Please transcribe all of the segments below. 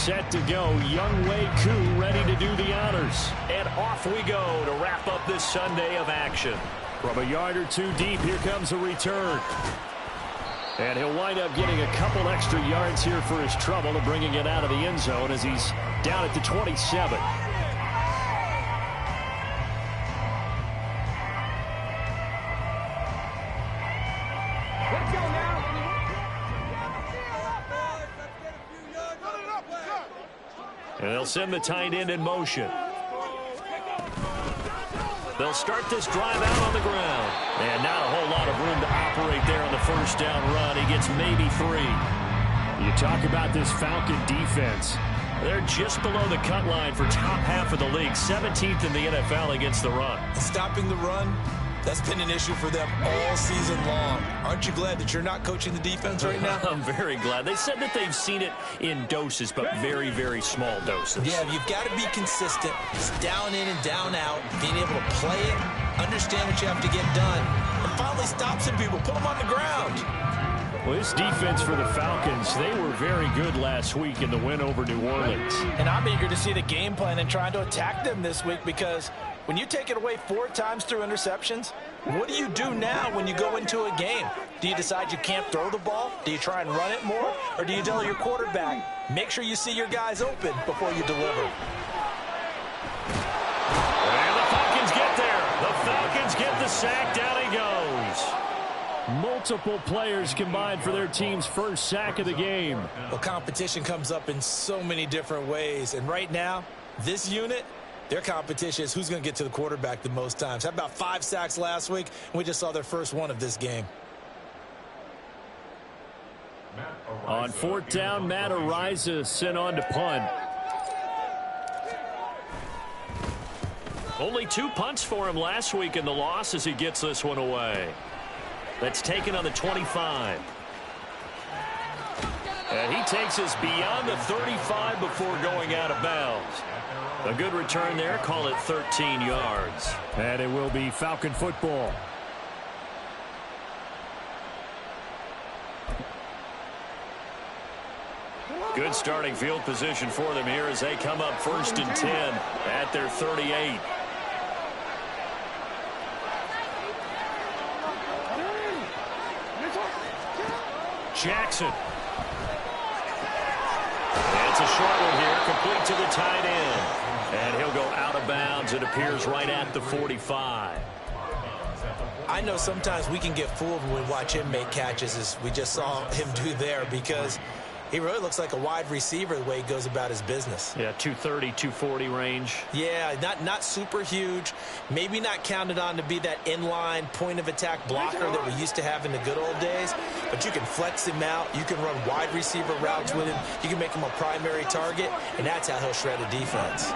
set to go. Wk15 ready to do the honors. And off we go to wrap up this Sunday of action. From a yard or two deep, here comes a return. And he'll wind up getting a couple extra yards here for his trouble to bringing it out of the end zone as he's down at the 27. And they'll send the tight end in motion. They'll start this drive out on the ground. And not a whole lot of room to operate there on the first down run. He gets maybe 3. You talk about this Falcon defense. They're just below the cut line for top half of the league. 17th in the NFL against the run. Stopping the run, that's been an issue for them all season long. Aren't you glad that you're not coaching the defense right now? I'm very glad. They said that they've seen it in doses, but very, very small doses. Yeah, you've got to be consistent. It's down in and down out. Being able to play it, understand what you have to get done, and finally stop some people. Put them on the ground. Well, this defense for the Falcons, they were very good last week in the win over New Orleans. And I'm eager to see the game plan and trying to attack them this week, because when you take it away 4 times through interceptions, what do you do now when you go into a game? Do you decide you can't throw the ball? Do you try and run it more? Or do you tell your quarterback, make sure you see your guys open before you deliver? And the Falcons get there. The Falcons get the sack. Down he goes. Multiple players combined for their team's first sack of the game. Well, competition comes up in so many different ways. And right now, this unit, their competition is who's going to get to the quarterback the most times. Had about 5 sacks last week, and we just saw their first one of this game. On 4th down, Matt Ariza sent on to punt. Only 2 punts for him last week in the loss as he gets this one away. That's taken on the 25. And he takes us beyond the 35 before going out of bounds. A good return there. Call it 13 yards. And it will be Falcon football. Good starting field position for them here as they come up 1st and 10 at their 38. Jackson. It's a short one here, complete to the tight end. And he'll go out of bounds. It appears right at the 45. I know sometimes we can get fooled when we watch him make catches, as we just saw him do there, because he really looks like a wide receiver the way he goes about his business. Yeah, 230, 240 range. Yeah, not super huge. Maybe not counted on to be that inline point-of-attack blocker that we used to have in the good old days. But you can flex him out. You can run wide receiver routes with him. You can make him a primary target, and that's how he'll shred a defense.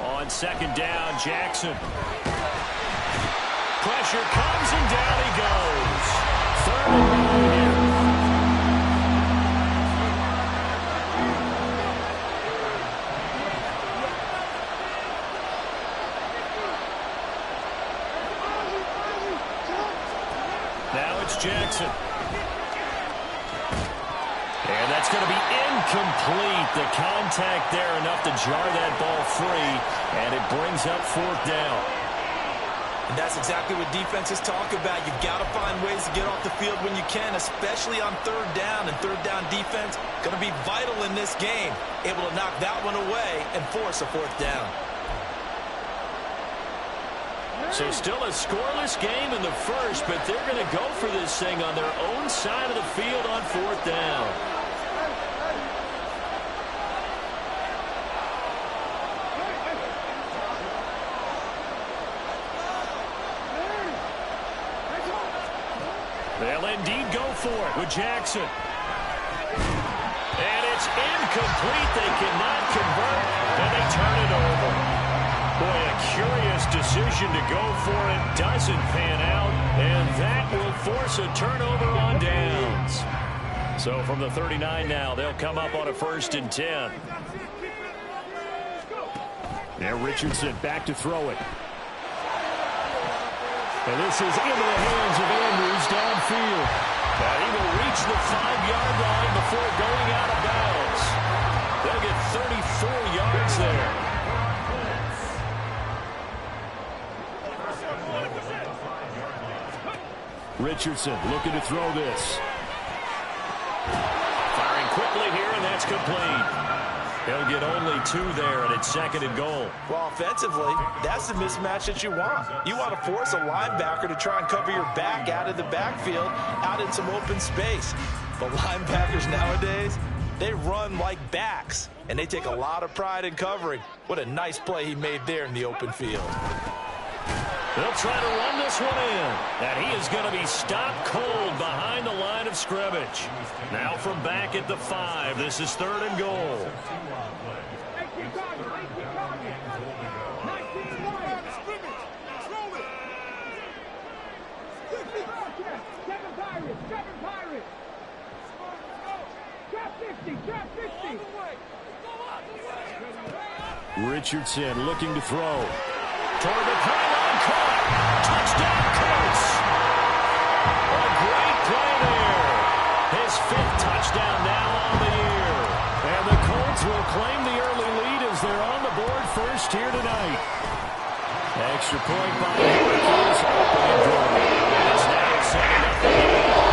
On 2nd down, Jackson. Pressure comes and down he goes. 3rd and 9 here. Now it's Jackson. And that's going to be incomplete. The contact there enough to jar that ball free, and it brings up 4th down. And that's exactly what defenses talk about. You've got to find ways to get off the field when you can, especially on 3rd down. And 3rd down defense going to be vital in this game. Able to knock that one away and force a 4th down. So still a scoreless game in the first, but they're going to go for this thing on their own side of the field on 4th down. They'll indeed go for it with Jackson. And it's incomplete. They cannot convert, and they turn it over. Boy, a curious decision to go for it. Doesn't pan out, and that will force a turnover on downs. So from the 39 now, they'll come up on a 1st and 10. Now Richardson back to throw it. And this is into the hands of Andrews downfield. And he will reach the 5-yard line before going out of bounds. They'll get 34 yards there. Richardson looking to throw this. Firing quickly here, and that's complete. He'll get only 2 there, and it's 2nd and goal. Well, offensively, that's the mismatch that you want. You want to force a linebacker to try and cover your back out of the backfield, out in some open space. But linebackers nowadays, they run like backs, and they take a lot of pride in covering. What a nice play he made there in the open field. They'll try to run this one in. And he is going to be stopped cold behind the line of scrimmage. Now from back at the 5, this is 3rd and goal. Richardson looking to throw. Toward the pylon, caught. Touchdown, Colts. A great play there. His 5th touchdown now on the year. And the Colts will claim the early lead as they're on the board first here tonight. Extra point by York is open and good. It's now 7-0.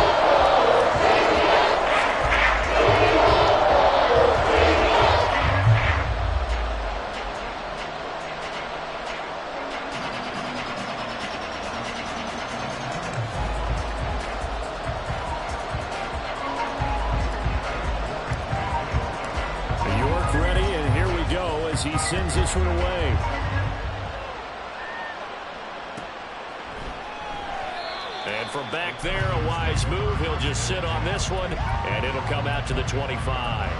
He sends this one away. And from back there, a wise move. He'll just sit on this one, and it'll come out to the 25.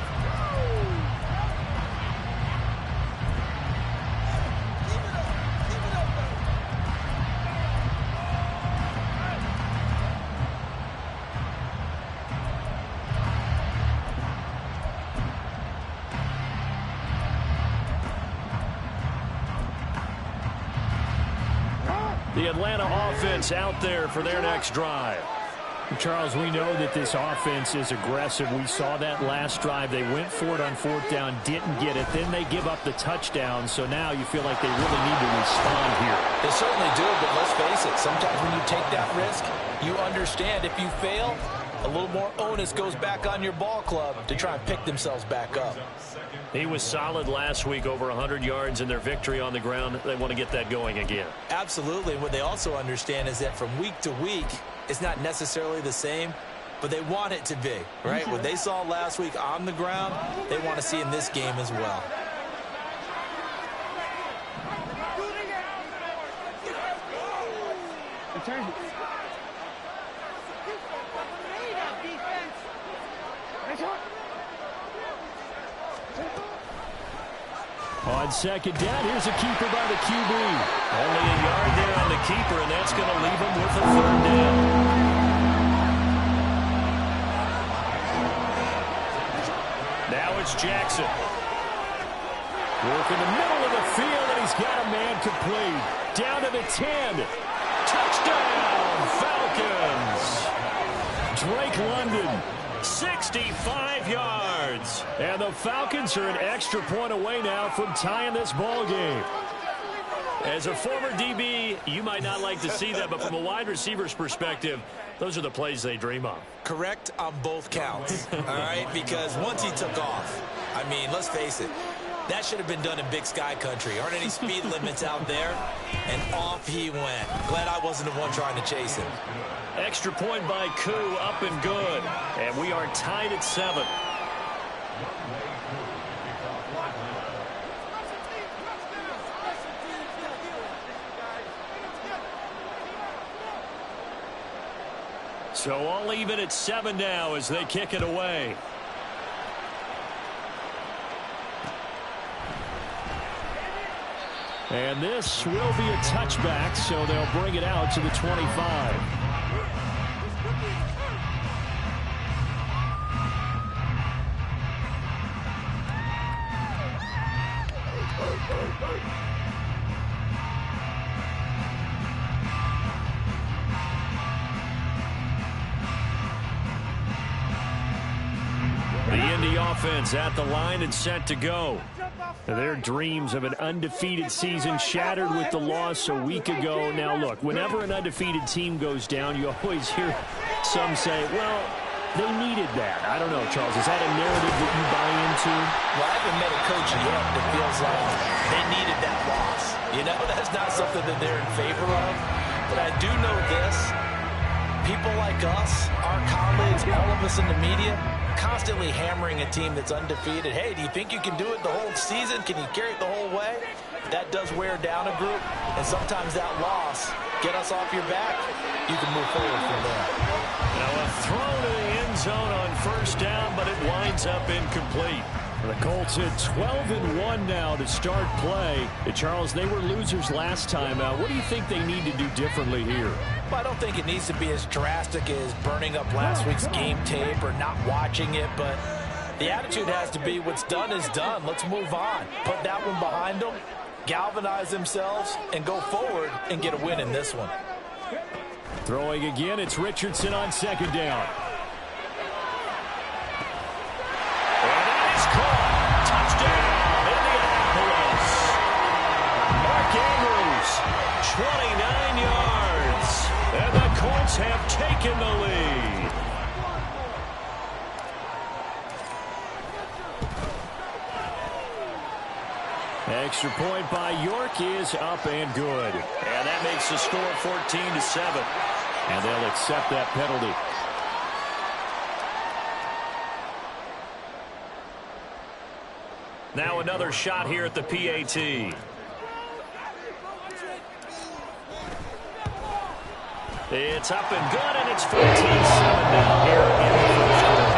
The Atlanta offense out there for their next drive. Charles, we know that this offense is aggressive. We saw that last drive. They went for it on 4th down, didn't get it. Then they give up the touchdown. So now you feel like they really need to respond here. They certainly do, but let's face it. Sometimes when you take that risk, you understand if you fail, a little more onus goes back on your ball club to try and pick themselves back up. He was solid last week, over 100 yards in their victory on the ground. They want to get that going again. Absolutely. What they also understand is that from week to week, it's not necessarily the same, but they want it to be, right? What they saw last week on the ground, they want to see in this game as well. On 2nd down, here's a keeper by the QB. Only a yard there on the keeper, and that's going to leave him with a 3rd down. Now it's Jackson. Work in the middle of the field, and he's got a man complete. Down to the 10. Touchdown, Falcons. Drake London. 65 yards. And the Falcons are an extra point away now from tying this ball game. As a former DB, you might not like to see that, but from a wide receiver's perspective, those are the plays they dream of. Correct on both counts, all right? Because once he took off, I mean, let's face it, that should have been done in Big Sky country. Aren't any speed limits out there? And off he went. Glad I wasn't the one trying to chase him. Extra point by Koo, up and good. And we are tied at 7. So all even at 7 now as they kick it away. And this will be a touchback, so they'll bring it out to the 25. offense at the line and set to go. Their dreams of an undefeated season shattered with the loss a week ago. Now, look, whenever an undefeated team goes down, you always hear some say, well, they needed that. I don't know, Charles. Is that a narrative that you buy into? Well, I haven't met a coach yet that feels like they needed that loss. You know, that's not something that they're in favor of. But I do know this. People like us, our colleagues, all of us in the media, constantly hammering a team that's undefeated. Hey, do you think you can do it the whole season? Can you carry it the whole way? That does wear down a group. And sometimes that loss, get us off your back, you can move forward from there. Now a throw to the end zone on first down, but it winds up incomplete. The Colts at 12-1 now to start play. Charles, they were losers last time out. What do you think they need to do differently here? Well, I don't think it needs to be as drastic as burning up last week's game tape or not watching it, but the attitude has to be what's done is done. Let's move on. Put that one behind them, galvanize themselves, and go forward and get a win in this one. Throwing again, it's Richardson on second down. And that is caught. Touchdown, Indianapolis. Mark Andrews, 29 yards. And the Colts have taken the lead. Extra point by York is up and good. And that makes the score 14-7. And they'll accept that penalty. Now another shot here at the PAT. It's up and good, and it's 14-7 now here in the first quarter.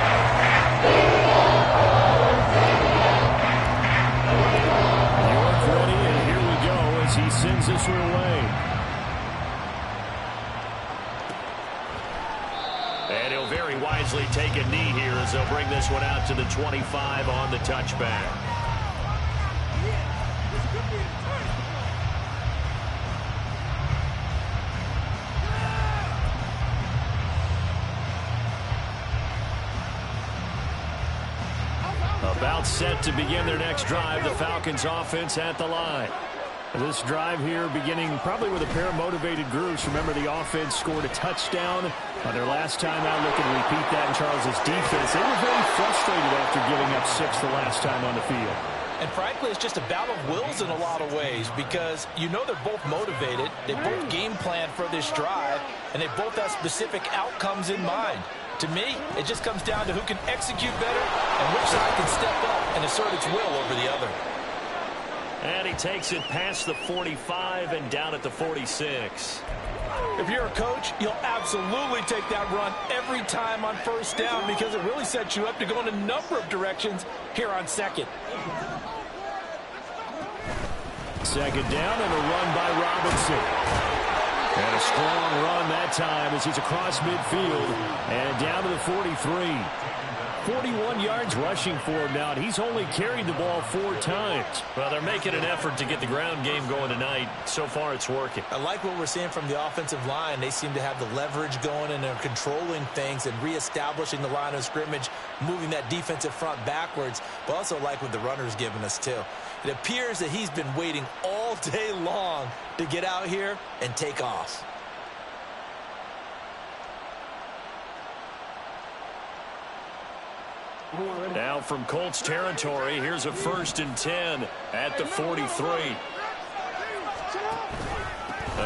York ready, and here we go as he sends this one away. And he'll very wisely take a knee here as they'll bring this one out to the 25 on the touchback. About set to begin their next drive, the Falcons offense at the line. This drive here beginning probably with a pair of motivated groups. Remember, the offense scored a touchdown on their last time out. Looking to repeat that in Charles's defense. They were very frustrated after giving up 6 the last time on the field. And frankly, it's just a battle of wills in a lot of ways because you know they're both motivated. They both game plan for this drive, and they both have specific outcomes in mind. To me, it just comes down to who can execute better and which side can step up and assert its will over the other. And he takes it past the 45 and down at the 46. If you're a coach, you'll absolutely take that run every time on first down because it really sets you up to go in a number of directions here on second. Second down and a run by Robinson. And a strong run that time as he's across midfield and down to the 43. 41 yards rushing for him now, and he's only carried the ball 4 times. Well, they're making an effort to get the ground game going tonight. So far, it's working. I like what we're seeing from the offensive line. They seem to have the leverage going, and they're controlling things and reestablishing the line of scrimmage, moving that defensive front backwards, but also like what the runner's giving us, too. It appears that he's been waiting all day long to get out here and take off. Now from Colts territory, here's a 1st and 10 at the 43.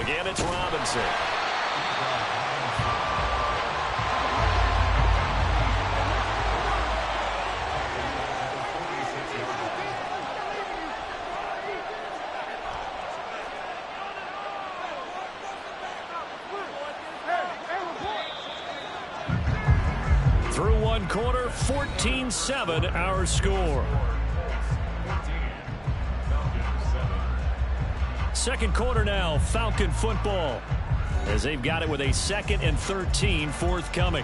Again, it's Robinson. Through one quarter, 14-7 our score. Second quarter now, Falcon football, as they've got it with a 2nd and 13 forthcoming.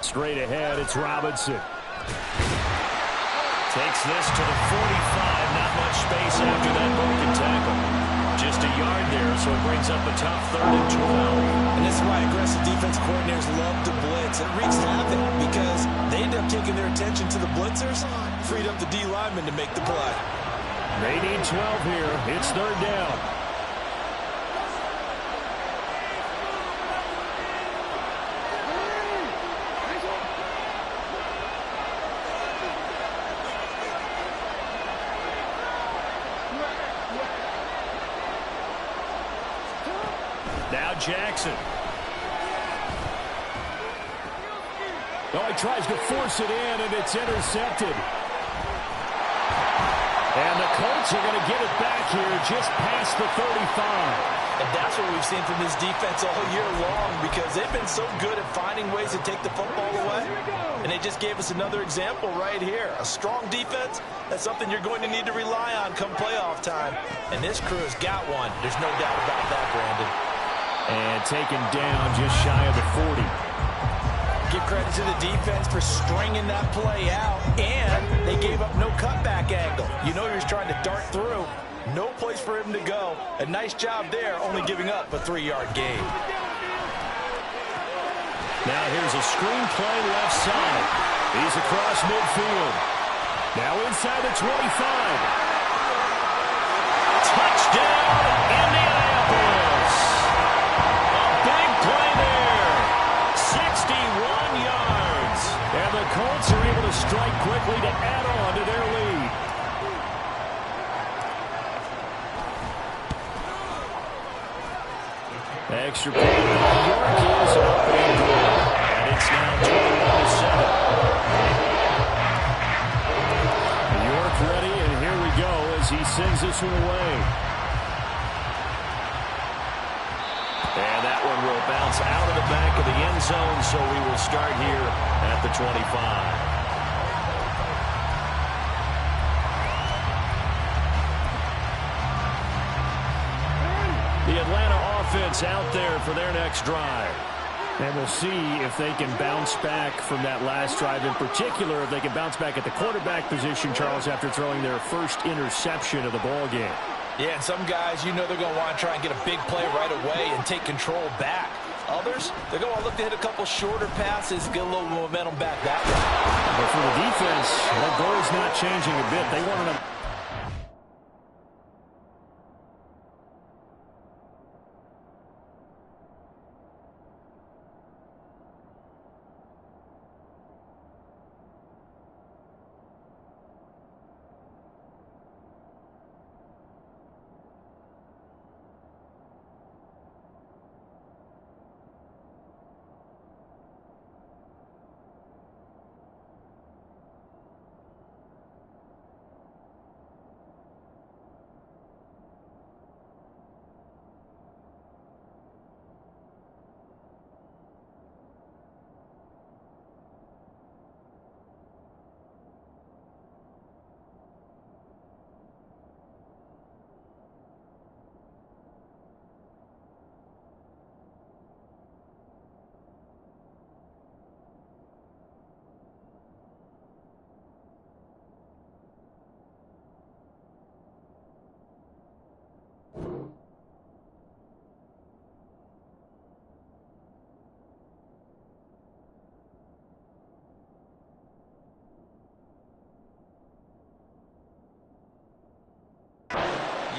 Straight ahead, it's Robinson. Takes this to the 45. Not much space after that broken tackle. Just a yard there, so it brings up a tough 3rd and 12. And this is why aggressive defense coordinators love to blitz. It wreaks havoc because they end up taking their attention to the blitzers, freed up the D lineman to make the play. They need 12 here. It's 3rd down. Now Jackson. Oh, he tries to force it in, and it's intercepted. And the Colts are going to get it back here just past the 35. And that's what we've seen from this defense all year long, because they've been so good at finding ways to take the football away. And they just gave us another example right here. A strong defense, that's something you're going to need to rely on come playoff time. And this crew has got one. There's no doubt about that, Brandon. And taken down just shy of the 40. Give credit to the defense for stringing that play out, and they gave up no cutback angle. You know he was trying to dart through. No place for him to go. A nice job there, only giving up a 3-yard gain. Now here's a screen play left side. He's across midfield. Now inside the 25. Touchdown, Indianapolis. A big play there. 61 yards. And the Colts are able to strike quickly to add on to their lead. Extra point. New York is up and good. And it's now 21-7. New York ready, and here we go as he sends this one away. And that one will bounce out of the back of the end zone, so we will start here at the 25. The Atlanta offense out there for their next drive. And we'll see if they can bounce back from that last drive. In particular, if they can bounce back at the quarterback position, Charles, after throwing their first interception of the ball game. Yeah, and some guys, you know they're going to want to try and get a big play right away and take control back. Others, they're going to look to hit a couple shorter passes, get a little momentum back that way. But for the defense, their goal's not changing a bit. They want to...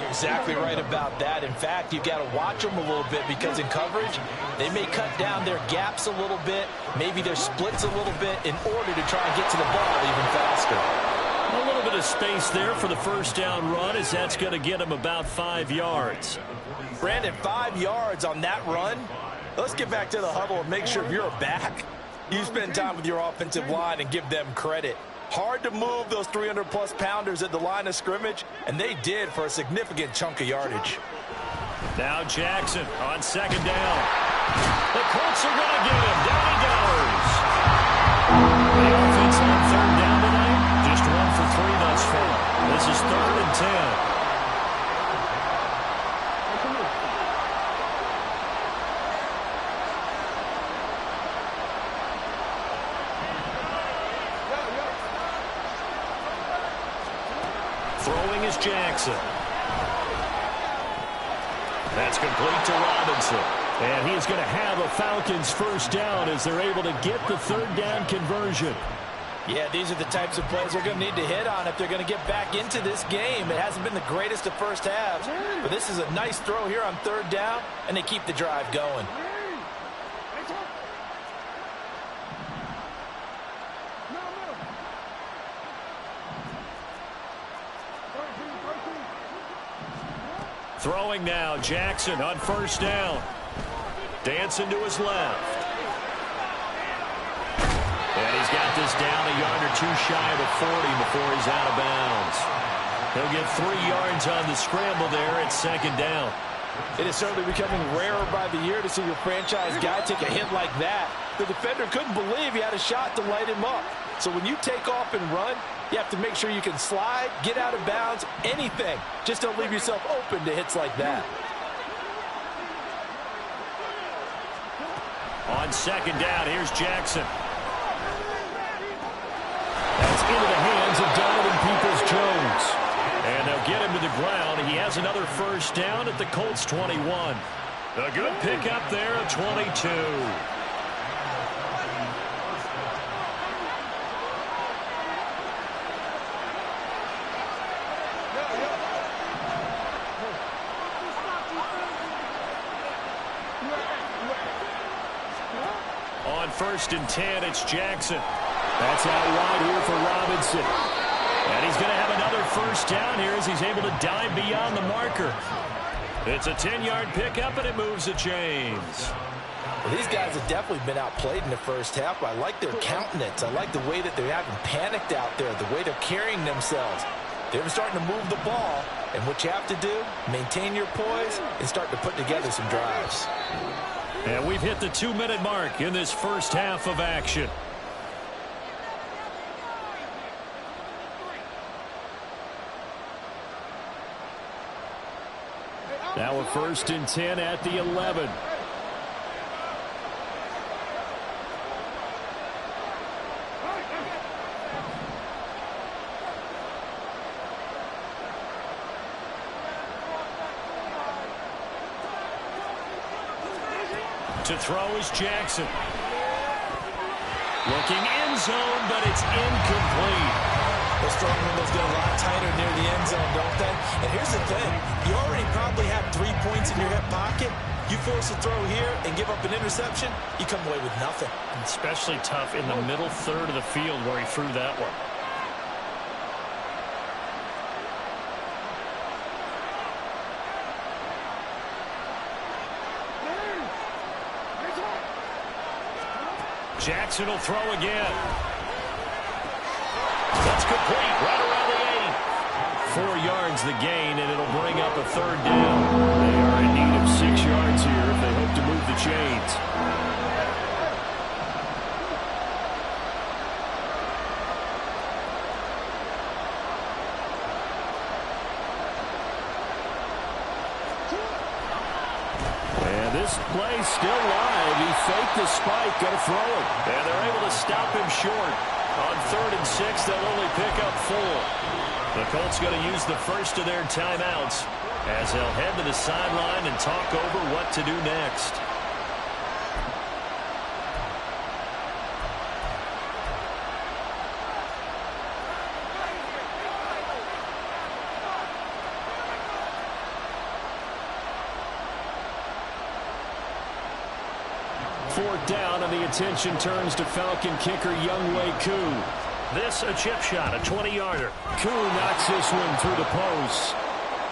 Exactly right about that. In fact, you've got to watch them a little bit because in coverage, they may cut down their gaps a little bit, maybe their splits a little bit in order to try and get to the ball even faster. A little bit of space there for the first down run, as that's going to get him about 5 yards. Brandon, 5 yards on that run. Let's get back to the huddle and make sure you're back. You spend time with your offensive line and give them credit. Hard to move those 300-plus pounders at the line of scrimmage, and they did for a significant chunk of yardage. Now Jackson on second down. The Colts are going to get him. Down he goes. The offense on third down tonight, just 1 for 3 thus far. This is 3rd and 10. Throwing is Jackson. That's complete to Robinson. And he's going to have a Falcons first down as they're able to get the third down conversion. Yeah, these are the types of plays they're going to need to hit on if they're going to get back into this game. It hasn't been the greatest of first halves, but this is a nice throw here on third down, and they keep the drive going. Throwing now, Jackson on first down. Dancing to his left. And he's got this down a yard or two shy of the 40 before he's out of bounds. He'll get 3 yards on the scramble there at second down. It is certainly becoming rarer by the year to see your franchise guy take a hit like that. The defender couldn't believe he had a shot to light him up. So when you take off and run, you have to make sure you can slide, get out of bounds, anything. Just don't leave yourself open to hits like that. On second down, here's Jackson. That's into the hands of Donovan Peoples-Jones. And they'll get him to the ground. He has another first down at the Colts 21. A good pickup there at 22. On first and 10, it's Jackson. That's out wide here for Robinson. And he's going to have another first down here as he's able to dive beyond the marker. It's a 10-yard pickup, and it moves the chains. Well, these guys have definitely been outplayed in the first half, but I like their countenance. I like the way that they haven't panicked out there, the way they're carrying themselves. They're starting to move the ball, and what you have to do, maintain your poise and start to put together some drives. And we've hit the 2-minute mark in this first half of action. Now a first and 10 at the 11. To throw is Jackson. Looking end zone, but it's incomplete. Those throwing windows get a lot tighter near the end zone, don't they? And here's the thing. You already probably have 3 points in your hip pocket. You force a throw here and give up an interception, you come away with nothing. Especially tough in the middle third of the field where he threw that one. Jackson will throw again. That's complete right around the 8. 4 yards the gain, and it'll bring up a third down. They are in need of 6 yards here if they hope to move the chains. And this play still live. He faked the spike, going to throw it. And they're able to stop him short. On 3rd and 6, they'll only pick up 4. The Colts going to use the first of their timeouts as they'll head to the sideline and talk over what to do next. Fourth down, and the attention turns to Falcon kicker Wk15. This a chip shot, a 20-yarder. Koo knocks this one through the post.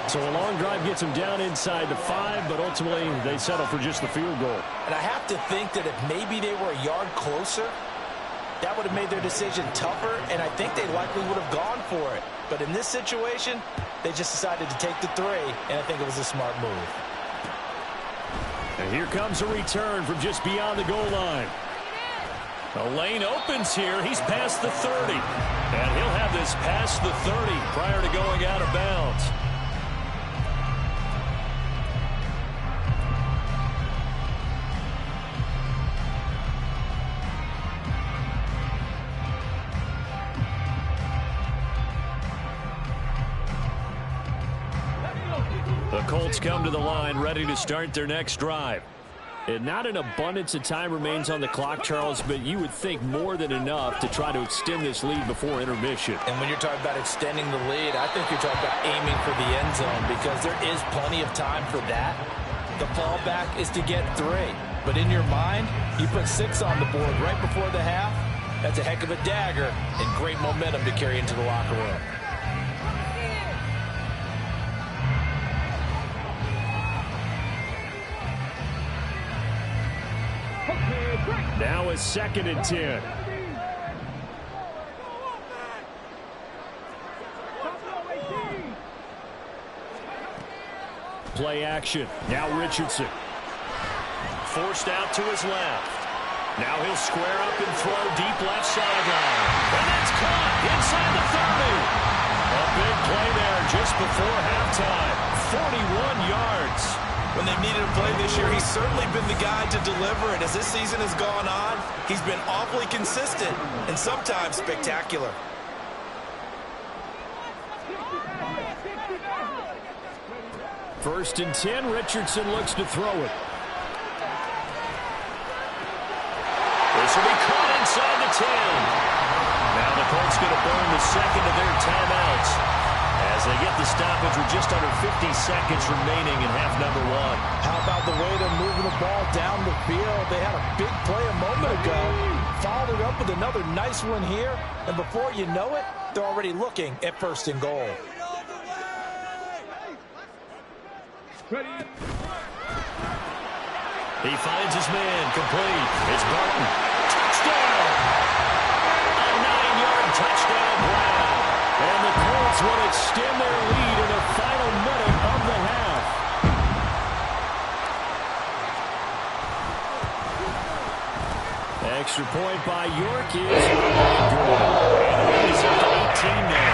So a long drive gets him down inside the 5, but ultimately they settle for just the field goal. And I have to think that if maybe they were a yard closer, that would have made their decision tougher, and I think they likely would have gone for it. But in this situation, they just decided to take the 3, and I think it was a smart move. And here comes a return from just beyond the goal line. The lane opens here. He's past the 30. And he'll have this past the 30 prior to going out of bounds. Colts come to the line, ready to start their next drive. And not an abundance of time remains on the clock, Charles, but you would think more than enough to try to extend this lead before intermission. And when you're talking about extending the lead, I think you're talking about aiming for the end zone because there is plenty of time for that. The fallback is to get 3. But in your mind, you put 6 on the board right before the half. That's a heck of a dagger and great momentum to carry into the locker room. Now a 2nd and 10. Play action. Now Richardson. Forced out to his left. Now he'll square up and throw deep left sideline. And that's caught inside the 30. A big play there just before halftime. 41 yards. When they've needed a play this year, he's certainly been the guy to deliver it. As this season has gone on, he's been awfully consistent and sometimes spectacular. First and 10, Richardson looks to throw it. This will be caught inside the 10. Now the Colts going to burn the second of their timeouts as they get the stoppage with just under 50 seconds remaining in half number 1. How about the way they're moving the ball down the field? They had a big play a moment ago. Followed it up with another nice one here. And before you know it, they're already looking at 1st and goal. He finds his man complete. It's Barton. Touchdown! A 9-yard touchdown grab. And the Colts will extend their lead in the final minute of the half. Extra point by York is good. And the lead is up to 18 now.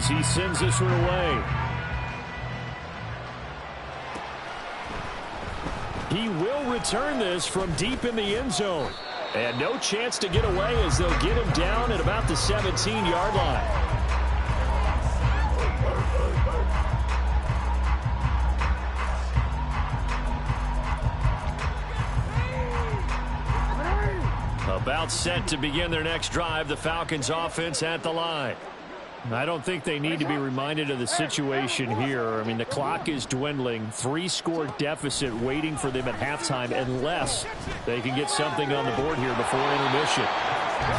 He sends this one away. He will return this from deep in the end zone. And no chance to get away as they'll get him down at about the 17-yard line. About set to begin their next drive, the Falcons offense at the line. I don't think they need to be reminded of the situation here. I mean, the clock is dwindling. 3-score deficit waiting for them at halftime unless they can get something on the board here before intermission.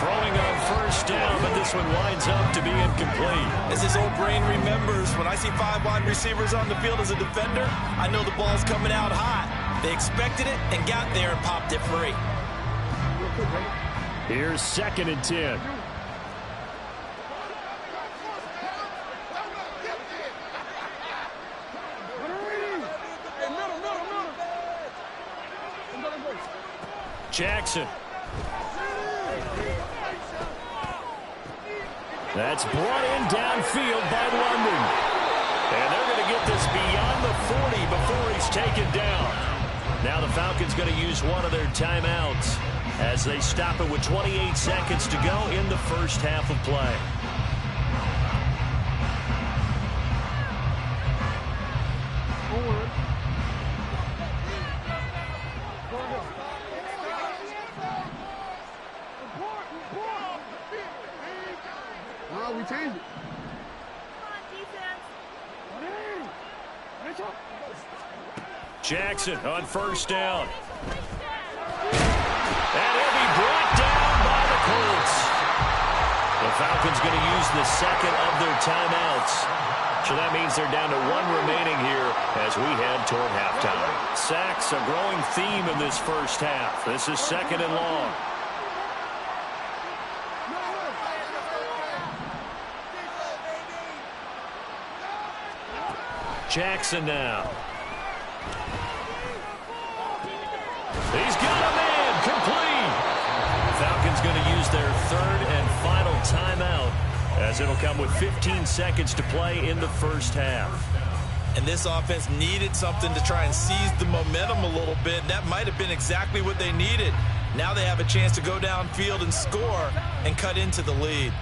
Throwing on first down, but this one winds up to be incomplete. As his old brain remembers, when I see 5 wide receivers on the field as a defender, I know the ball's coming out hot. They expected it and got there and popped it free. Here's 2nd and 10. Jackson. That's brought in downfield by London. And they're going to get this beyond the 40 before he's taken down. Now the Falcons going to use one of their timeouts as they stop it with 28 seconds to go in the first half of play. We changed it. Jackson on first down. And he'll be brought down by the Colts. The Falcons going to use the second of their timeouts. So that means they're down to 1 remaining here as we head toward halftime. Sacks, a growing theme in this first half. This is 2nd and long. Jackson now. He's got a man complete. Falcons going to use their 3rd and final timeout as it'll come with 15 seconds to play in the first half. And this offense needed something to try and seize the momentum a little bit. That might have been exactly what they needed. Now they have a chance to go downfield and score and cut into the lead.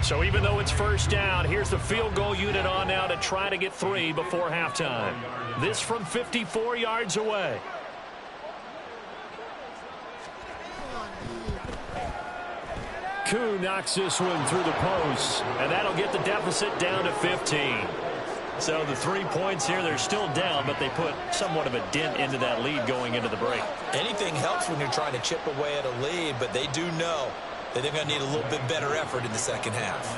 So even though it's first down, here's the field goal unit on now to try to get 3 before halftime. This from 54 yards away. Koo knocks this one through the post, and that'll get the deficit down to 15. So the 3 points here, they're still down, but they put somewhat of a dent into that lead going into the break. Anything helps when you're trying to chip away at a lead, but they do know that they're going to need a little bit better effort in the second half.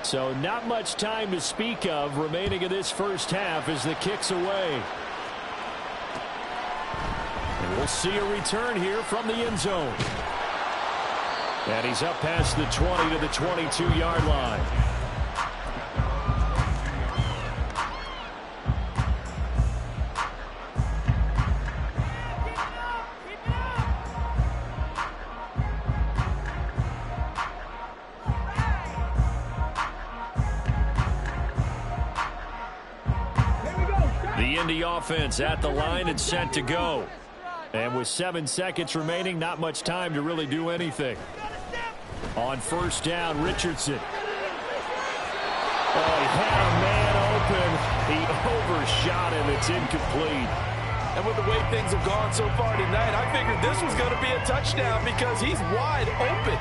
So not much time to speak of remaining in this first half as the kick's away. And we'll see a return here from the end zone. And he's up past the 20 to the 22-yard line. The Indy offense at the line and set to go. And with 7 seconds remaining, not much time to really do anything. On first down, Richardson. Oh, he had a man open. He overshot him. It's incomplete. And with the way things have gone so far tonight, I figured this was going to be a touchdown because he's wide open.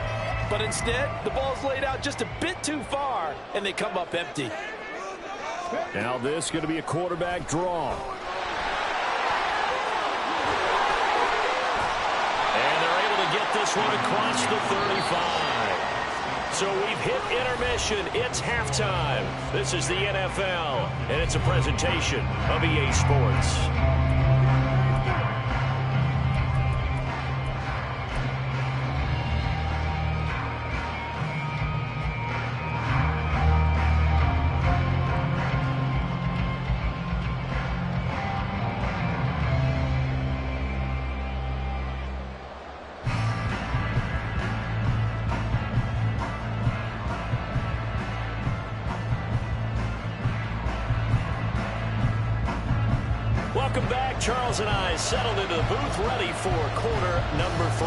But instead, the ball's laid out just a bit too far, and they come up empty. Now this is going to be a quarterback draw. And they're able to get this one across the 35. So we've hit intermission. It's halftime. This is the NFL, and it's a presentation of EA Sports. Welcome back. Charles and I settled into the booth, ready for quarter number 3.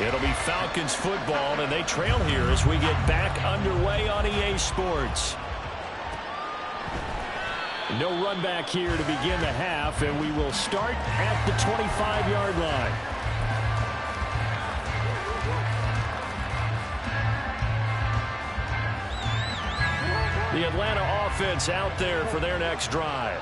It'll be Falcons football, and they trail here as we get back underway on EA Sports. No run back here to begin the half, and we will start at the 25-yard line. The Atlanta offense out there for their next drive.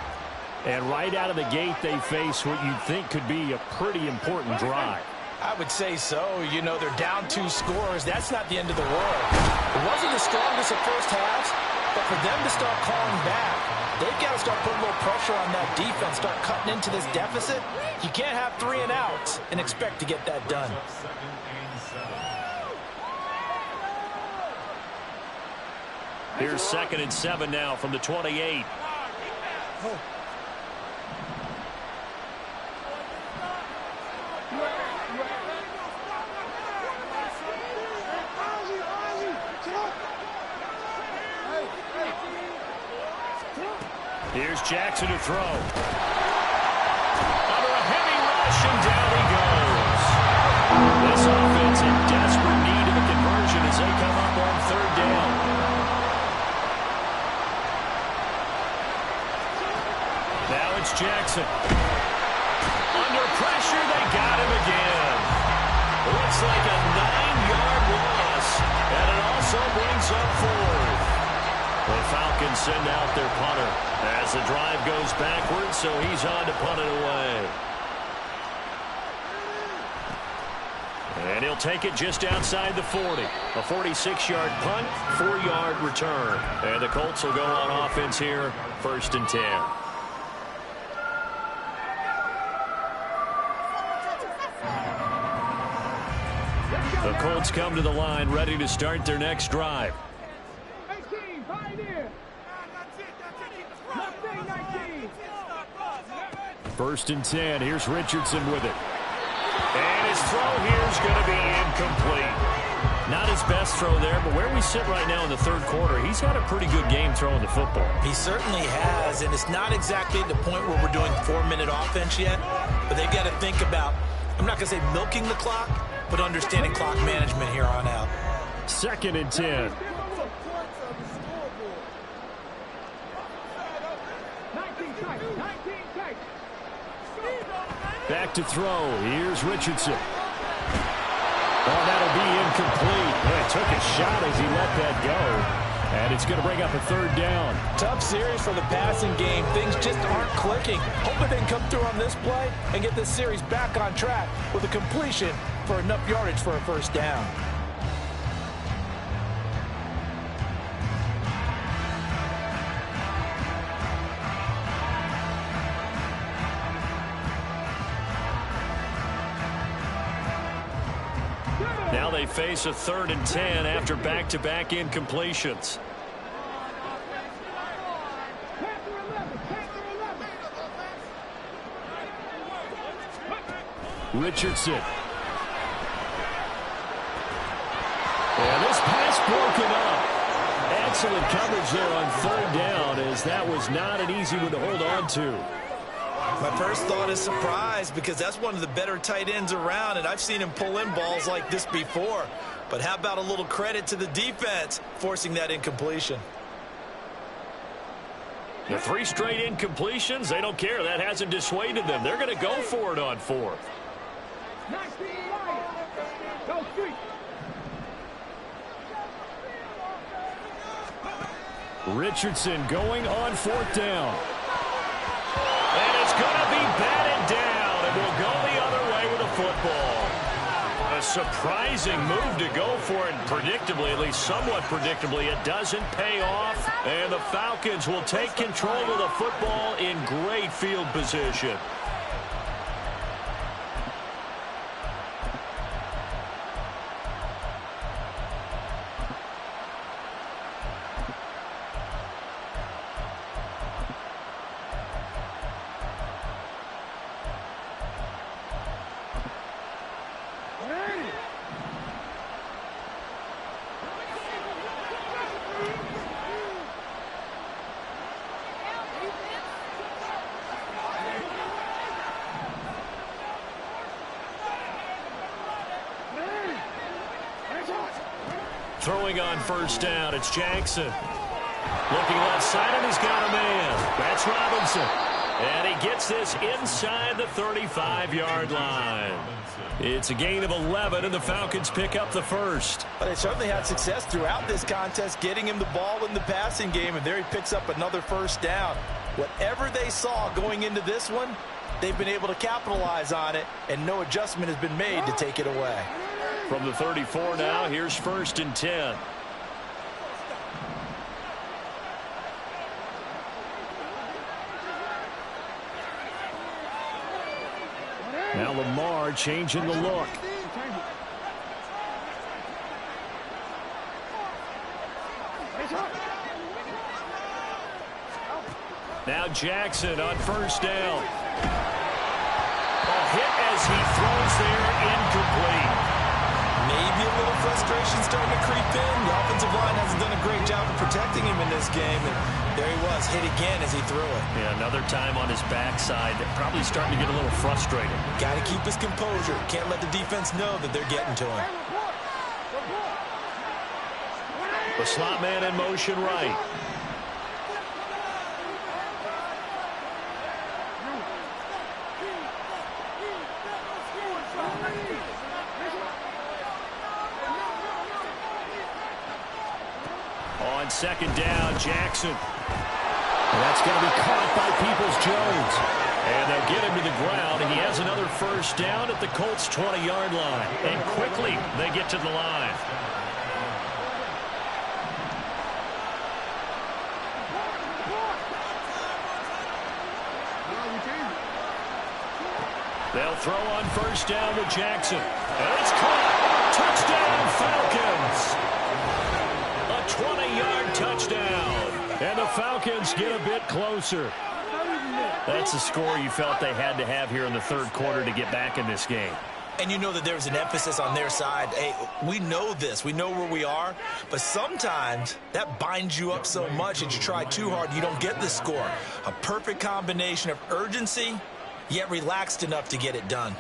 And right out of the gate, they face what you'd think could be a pretty important drive. I would say so. You know, they're down 2 scores. That's not the end of the world. It wasn't the strongest of first halves, but for them to start calling back, they've got to start putting a little pressure on that defense, start cutting into this deficit. You can't have 3 and outs and expect to get that done. Here's 2nd and 7 now from the 28. Here's Jackson to throw. Under a heavy rush, and down he goes. This offense in desperate need of a conversion as they come up on 3rd down. Now it's Jackson. Under pressure, they got him again. Looks like a 9-yard loss, and it also brings up 4th. The Falcons send out their punter as the drive goes backwards, so he's on to punt it away. And he'll take it just outside the 40. A 46-yard punt, 4-yard return. And the Colts will go on offense here, 1st and 10. The Colts come to the line, ready to start their next drive. 18, Pioneer. 19. 1st and 10. Here's Richardson with it. And his throw here is going to be incomplete. Not his best throw there, but where we sit right now in the 3rd quarter, he's had a pretty good game throwing the football. He certainly has, and it's not exactly at the point where we're doing 4-minute offense yet, but they've got to think about, I'm not going to say milking the clock, but understanding clock management here on out. 2nd and 10. 19 tight. Back to throw. Here's Richardson. Oh, that'll be incomplete. Well, he took a shot as he let that go. And it's going to bring up a 3rd down. Tough series for the passing game. Things just aren't clicking. Hoping they can come through on this play and get this series back on track with a completion for enough yardage for a 1st down. Now they face a 3rd and 10 after back-to-back incompletions. Richardson. And this pass broken up. Excellent coverage there on 3rd down, as that was not an easy one to hold on to. My first thought is surprise, because that's one of the better tight ends around, and I've seen him pull in balls like this before. But how about a little credit to the defense forcing that incompletion? The 3 straight incompletions, they don't care. That hasn't dissuaded them. They're going to go for it on 4th. 19 Go street. Richardson going on 4th down. And it's going to be batted down, and we'll go the other way with the football. A surprising move to go for it, and predictably, at least somewhat predictably, it doesn't pay off. And the Falcons will take control of the football in great field position. Throwing on 1st down, it's Jackson. Looking left side, and he's got a man. That's Robinson. And he gets this inside the 35-yard line. It's a gain of 11, and the Falcons pick up the 1st. But they certainly had success throughout this contest, getting him the ball in the passing game, and there he picks up another 1st down. Whatever they saw going into this one, they've been able to capitalize on it, and no adjustment has been made to take it away. From the 34 now, here's 1st and 10. Now Lamar changing the look. Now Jackson on 1st down. A hit as he throws there, incomplete. Maybe a little frustration starting to creep in. The offensive line hasn't done a great job of protecting him in this game. And there he was, hit again as he threw it. Yeah, another time on his backside. Probably starting to get a little frustrated. Got to keep his composure. Can't let the defense know that they're getting to him. The slot man in motion right. On 2nd down, Jackson. And that's going to be caught by Peoples-Jones. And they'll get him to the ground, and he has another 1st down at the Colts' 20-yard line. And quickly, they get to the line. They'll throw on 1st down with Jackson. And it's caught. Touchdown, Falcons! A 20-yard touchdown. And the Falcons get a bit closer. That's a score you felt they had to have here in the third quarter to get back in this game. And you know that there's an emphasis on their side. Hey, we know this. We know where we are. But sometimes that binds you up so much that you try too hard, you don't get the score. A perfect combination of urgency, yet relaxed enough to get it done.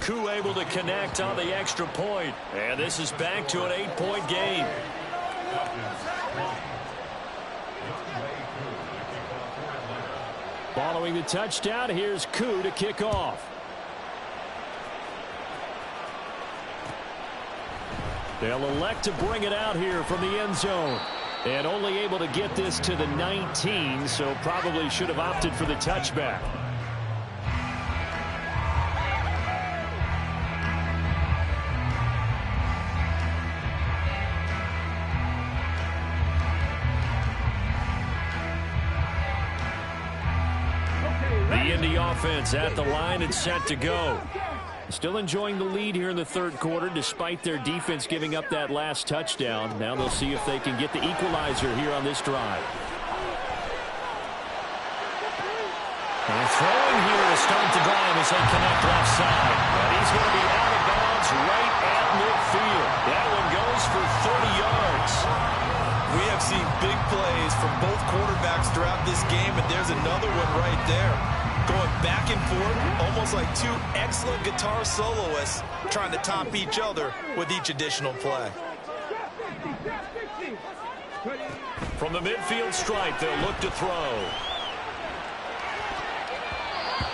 Koo able to connect on the extra point. And this is back to an 8-point game. Following the touchdown, here's Koo to kick off. They'll elect to bring it out here from the end zone. And only able to get this to the 19, so probably should have opted for the touchback. The Indy offense at the line and set to go. Still enjoying the lead here in the third quarter despite their defense giving up that last touchdown. Now they'll see if they can get the equalizer here on this drive. And throwing here to start the drive as they connect left side. And he's going to be out of bounds right at midfield. That one goes for 30 yards. We have seen big plays from both quarterbacks throughout this game, and there's another one right there. Going back and forth, almost like two excellent guitar soloists trying to top each other with each additional play. From the midfield stripe, they'll look to throw.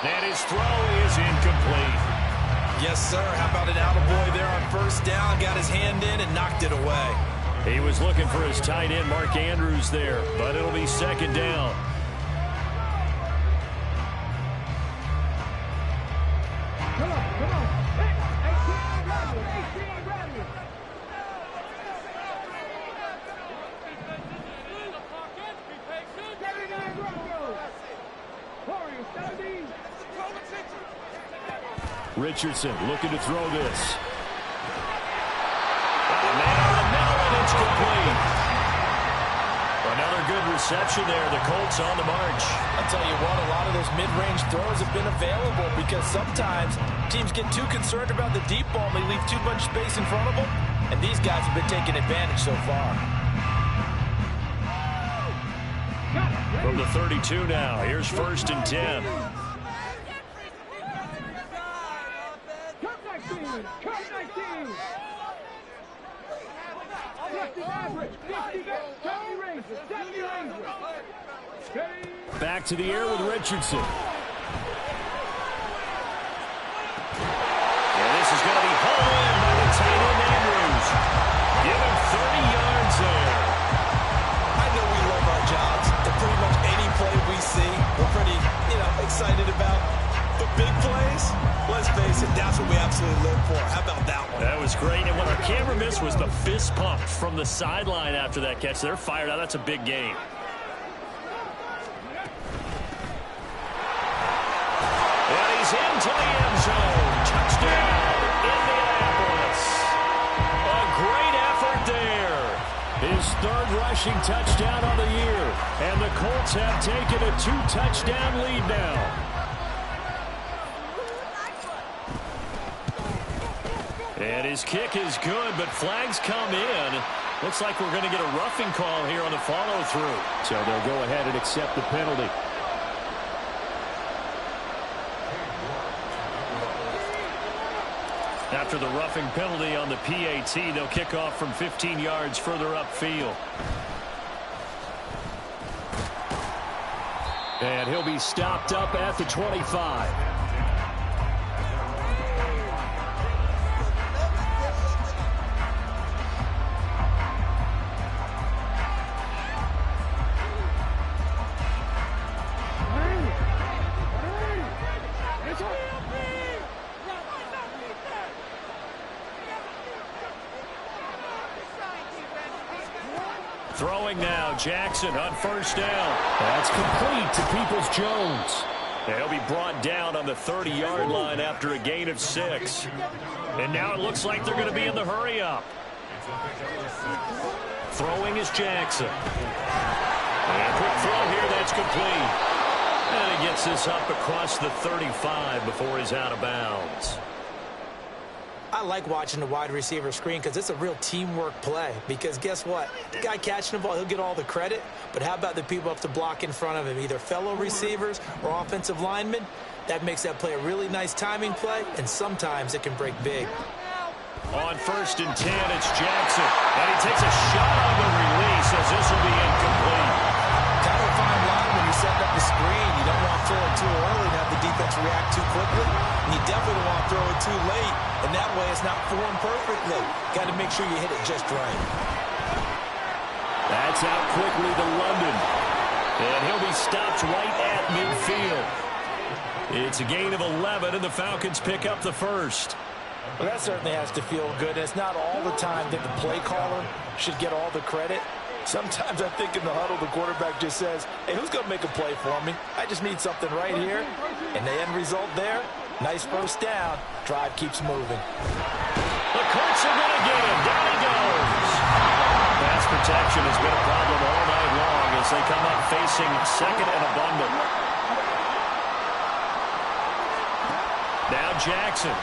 And his throw is incomplete. Yes, sir. How about an attaboy there on first down? Got his hand in and knocked it away. He was looking for his tight end, Mark Andrews, there, but it'll be second down. Come on. 18 Bradley. Richardson looking to throw this. And it's complete. Another good reception there. The Colts on the march. I'll tell you what, a lot of those mid-range throws have been available because sometimes teams get too concerned about the deep ball and they leave too much space in front of them. And these guys have been taking advantage so far. From the 32 now, here's 1st and 10. Back to the air with Richardson. And this is going to be hauled in by the tight end Andrews. Give him 30 yards there. I know we love our jobs. And pretty much any play we see, we're pretty, excited about. But big plays, let's face it, that's what we absolutely live for. How about that one? That was great. And what our camera missed was the fist pump from the sideline after that catch. They're fired out. That's a big game. And he's into the end zone. Touchdown, Indianapolis. A great effort there. His 3rd rushing touchdown on the year. And the Colts have taken a 2-touchdown lead now. And his kick is good, but flags come in. Looks like we're going to get a roughing call here on the follow-through. So they'll go ahead and accept the penalty. After the roughing penalty on the PAT, they'll kick off from 15 yards further upfield. And he'll be stopped up at the 25. Throwing now, Jackson on 1st down. That's complete to Peoples-Jones. He'll be brought down on the 30-yard line after a gain of 6. And now it looks like they're going to be in the hurry-up. Throwing is Jackson. And a quick throw here, that's complete. And he gets this up across the 35 before he's out of bounds. I like watching the wide receiver screen because it's a real teamwork play. Because guess what? The guy catching the ball, he'll get all the credit. But how about the people up to block in front of him, either fellow receivers or offensive linemen? That makes that play a really nice timing play, and sometimes it can break big. On 1st and 10, it's Jackson. And he takes a shot on the release as this will be incomplete. Kind of a fine line when you're setting up the screen. You don't want to throw it too early and have the defense react too quickly. And you definitely don't want to throw it too late. And that way it's not formed perfectly. Got to make sure you hit it just right. That's out quickly to London. And he'll be stopped right at midfield. It's a gain of 11, and the Falcons pick up the first. Well, that certainly has to feel good. It's not all the time that the play caller should get all the credit. Sometimes I think in the huddle, the quarterback just says, hey, who's going to make a play for me? I just need something right here. And the end result there, nice first down. Drive keeps moving. The Colts are going to get him. Down he goes. Pass protection has been a problem all night long as they come up facing second and abundant. Now Jackson.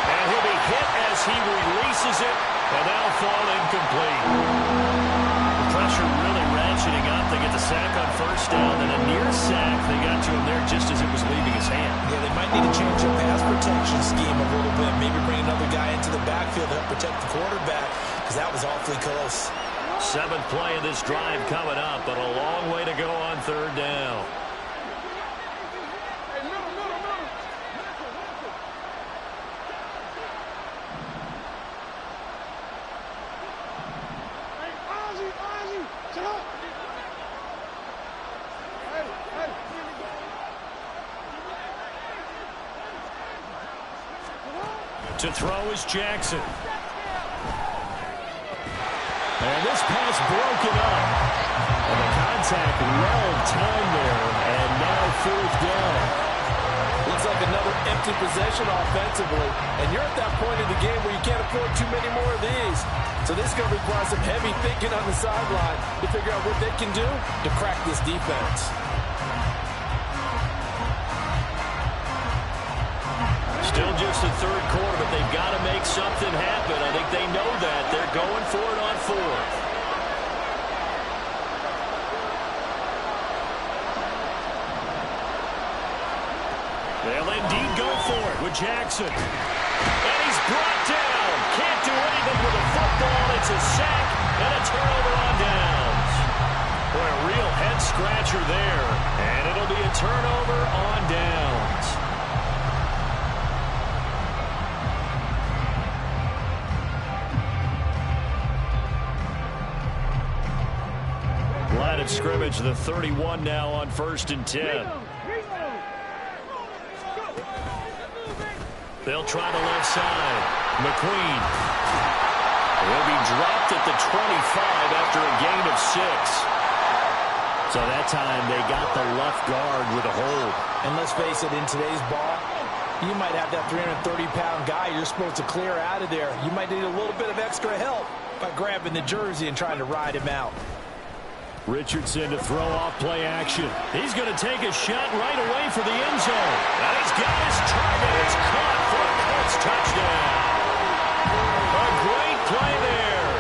And he'll be hit as he releases it, and that'll fall incomplete. The pressure really ratcheting up. They get the sack on 1st down, and a near sack. They got to him there just as it was leaving his hand. Yeah, they might need to change their pass protection scheme a little bit. Maybe bring another guy into the backfield to help protect the quarterback, because that was awfully close. 7th play of this drive coming up, but a long way to go on 3rd down. To throw is Jackson. And this pass broken up. And the contact well timed there. And now 4th down. Looks like another empty possession offensively. And you're at that point in the game where you can't afford too many more of these. So this is going to require some heavy thinking on the sideline to figure out what they can do to crack this defense. Still just the 3rd quarter, but they've got to make something happen. I think they know that. They're going for it on 4th. They'll indeed go for it with Jackson. And he's brought down. Can't do anything with a football. It's a sack and a turnover on downs. Boy, a real head-scratcher there. And it'll be a turnover on downs. Line of scrimmage, the 31 now on 1st and 10. They'll try the left side. McQueen. He'll be dropped at the 25 after a gain of 6. So that time they got the left guard with a hold. And let's face it, in today's ball, you might have that 330-pound guy you're supposed to clear out of there. You might need a little bit of extra help by grabbing the jersey and trying to ride him out. Richardson to throw off play action. He's going to take a shot right away for the end zone. And he's got his target. It's caught for a Colts touchdown. A great play there.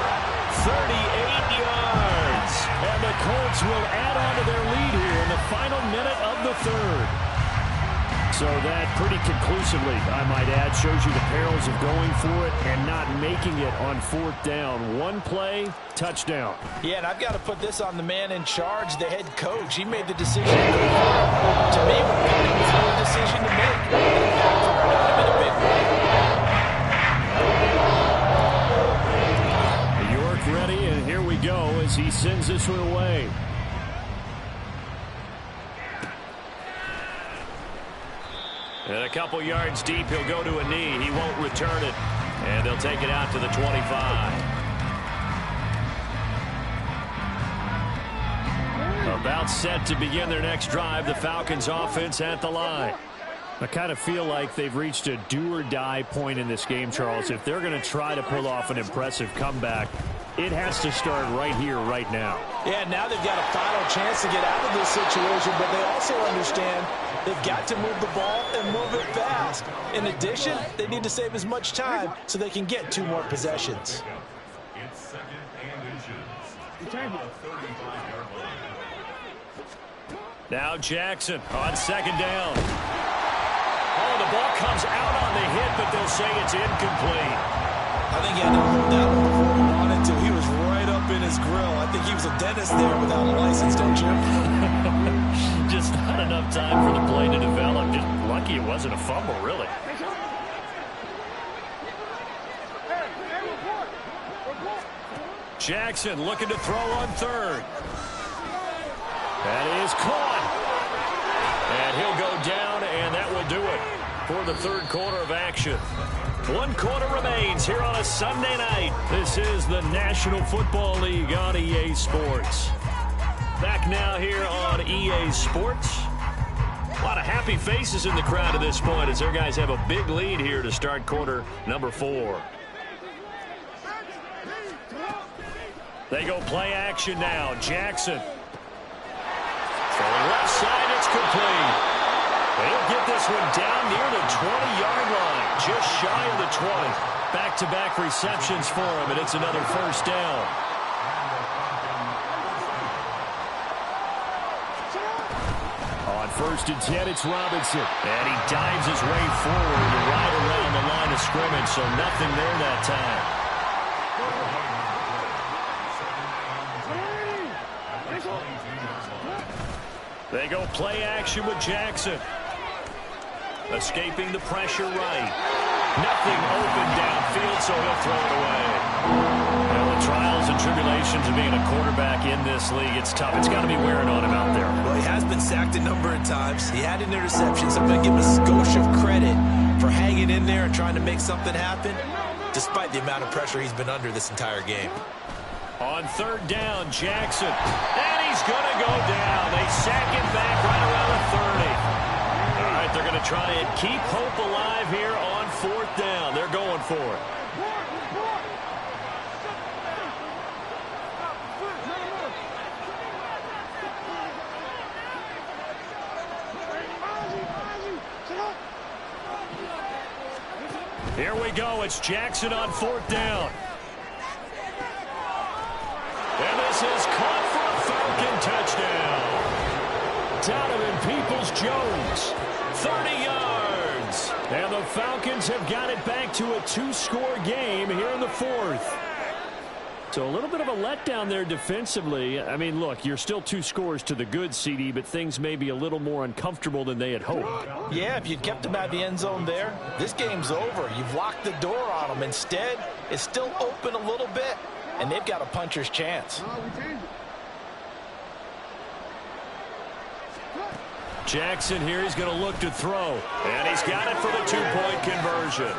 38 yards. And the Colts will add on to their lead here in the final minute of the 3rd. So that pretty conclusively, I might add, shows you the perils of going for it and not making it on 4th down. One play, touchdown. Yeah, and I've got to put this on the man in charge, the head coach. He made the decision. To me, it was a decision to make. It turned out in a big way. York ready, and here we go as he sends this one away. And a couple yards deep, he'll go to a knee. He won't return it. And they'll take it out to the 25. A About set to begin their next drive, the Falcons offense at the line. I kind of feel like they've reached a do-or-die point in this game, Charles. If they're going to try to pull off an impressive comeback, it has to start right here, right now. Yeah, now they've got a final chance to get out of this situation, but they also understand they've got to move the ball and move it fast. In addition, they need to save as much time so they can get 2 more possessions. Now Jackson on second down. Oh, the ball comes out on the hit, but they'll say it's incomplete. I think he had to hold that one before he wanted to. He was right up in his grill. I think he was a dentist there without a license, don't you? Just not enough time for the play to develop. Just lucky it wasn't a fumble, really. Jackson looking to throw on third. That is caught. And he'll go down, and that will do it for the third quarter of action. 1 quarter remains here on a Sunday night. This is the National Football League on EA Sports. Back now here on EA Sports. A lot of happy faces in the crowd at this point as their guys have a big lead here to start quarter number 4. They go play action now. Jackson. From left side, it's complete. They'll get this one down near the 20-yard line, just shy of the 20. Back-to-back receptions for him, and it's another first down. On 1st and 10, it's Robinson. And he dives his way forward to right around the line of scrimmage, so nothing there that time. They go play action with Jackson. Escaping the pressure right. Nothing open downfield, so he'll throw it away. Well, the trials and tribulations of being a quarterback in this league, it's tough. It's got to be wearing on him out there. Well, he has been sacked a number of times. He had an interception, so I'm going to give him a skosh of credit for hanging in there and trying to make something happen, despite the amount of pressure he's been under this entire game. On 3rd down, Jackson. And he's going to go down. They sack him back right around the 30. All right, they're going to try and keep hope alive here on 4th down. They're going for it. Here we go. It's Jackson on 4th down. And this is caught for a Falcon touchdown. Donovan Peoples-Jones, 30 yards. And the Falcons have got it back to a 2-score game here in the 4th. So a little bit of a letdown there defensively. I mean, look, you're still 2 scores to the good, CD, but things may be a little more uncomfortable than they had hoped. Yeah, if you'd kept them out of the end zone there, this game's over. You've locked the door on them. Instead, it's still open a little bit, and they've got a puncher's chance. Jackson here, he's going to look to throw. And he's got it for the 2-point conversion.